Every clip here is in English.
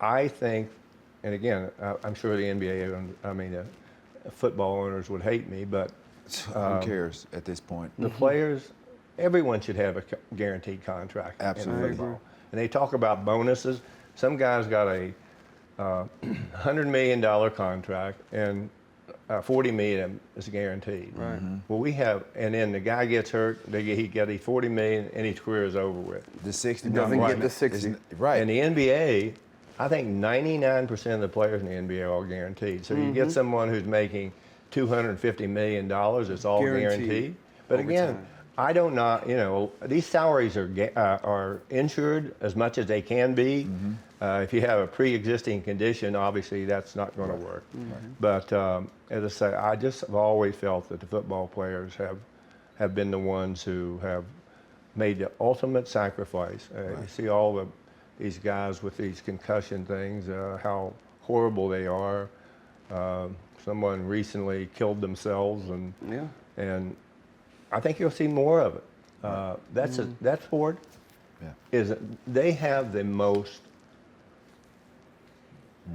I think, and again, I'm sure the NBA, football owners would hate me, but Who cares at this point? the players, everyone should have a guaranteed contract Absolutely. in football. And they talk about bonuses. Some guys got a $100 million contract and $40 million is guaranteed. Right. Well, we have, and then the guy gets hurt, he got a $40 million, and his career is over with. The 60 Doesn't right. get the 60. Right. And the NBA, I think 99% of the players in the NBA are guaranteed. So you get someone who's making $250 million, it's all guaranteed. But Over again, time. I don't know, these salaries are insured as much as they can be. If you have a pre-existing condition, obviously that's not going to work. But as I say, I just have always felt that the football players have been the ones who have made the ultimate sacrifice. You see all these guys with these concussion things, how horrible they are. Someone recently killed themselves, and I think you'll see more of it. That sport is they have the most,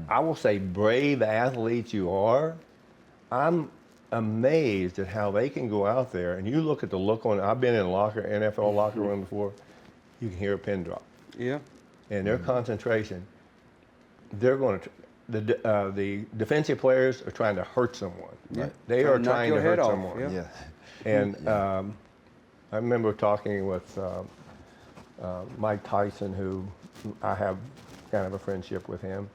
I will say, brave athletes you are. I'm amazed at how they can go out there, and you look at the look on. I've been in NFL locker room before. You can hear a pin drop. Yeah. And their concentration, they're going to. The defensive players are trying to hurt someone. Yeah. They are Knock trying your to hurt head off, someone. yeah. And I remember talking with Mike Tyson, who I have kind of a friendship with him.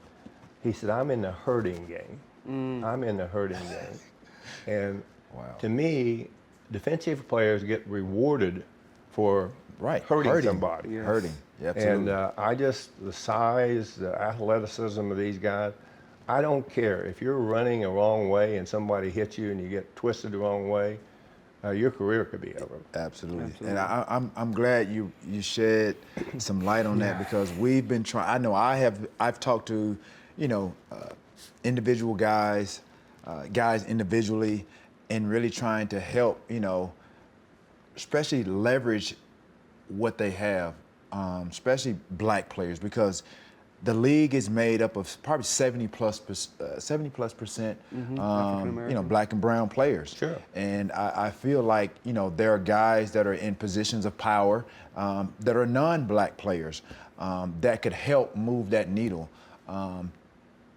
He said, "I'm in the hurting game. I'm in the hurting game." And to me, defensive players get rewarded for hurting somebody. Yes. Hurting, yeah, absolutely. And the size, the athleticism of these guys, I don't care. If you're running a wrong way and somebody hits you and you get twisted the wrong way, your career could be over. Absolutely. And I'm glad you shed some light on that, because we've been trying. I know I've talked to, individual guys individually, and really trying to help, especially leverage what they have, especially black players, because the league is made up of probably 70+%, black and brown players. Sure. And I feel like, there are guys that are in positions of power that are non-black players that could help move that needle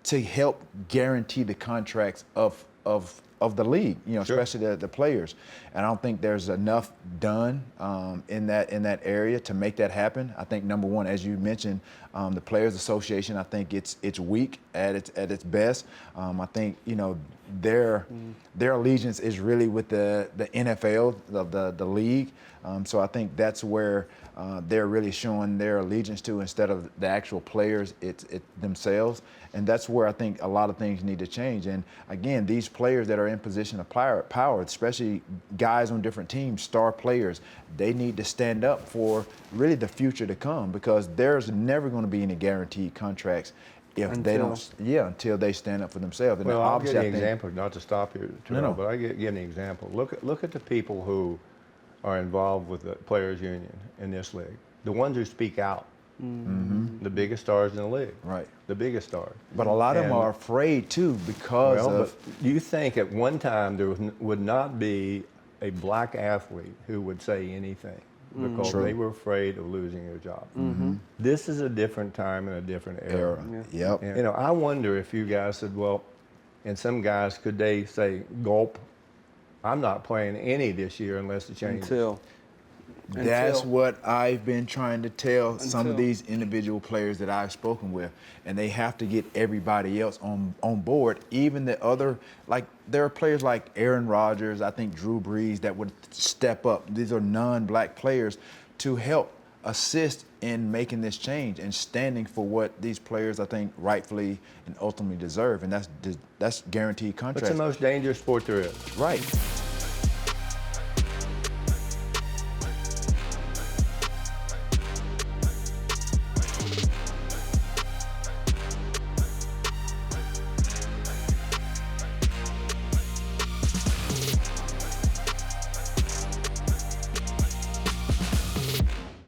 to help guarantee the contracts of the league, especially the players. And I don't think there's enough done in that area to make that happen. I think number one, as you mentioned, the Players Association, I think it's weak at its best. I think their allegiance is really with the NFL, the league. So I think that's where they're really showing their allegiance to, instead of the actual players, it's themselves. And that's where I think a lot of things need to change. And again, these players that are in position of power, especially guys on different teams, star players, they need to stand up for really the future to come, because there's never going to be any guaranteed contracts if they don't, until they stand up for themselves. And Well, I'll give you an I think, example, not to stop you, Terrell, but I give you an example. Look at the people who are involved with the Players Union in this league, the ones who speak out. The biggest stars in the league. Right. The biggest stars. But a lot of them are afraid too, because but you think at one time there would not be a black athlete who would say anything because they were afraid of losing their job. This is a different time and a different era. Yep. And, I wonder if you guys said, well, and some guys, could they say, gulp, I'm not playing any this year unless it changes. That's what I've been trying to tell some of these individual players that I've spoken with, and they have to get everybody else on board. Even the other, like, there are players like Aaron Rodgers, I think Drew Brees, that would step up. These are non-black players to help assist in making this change and standing for what these players, I think, rightfully and ultimately deserve, and that's guaranteed contracts. It's the most dangerous sport there is. Right.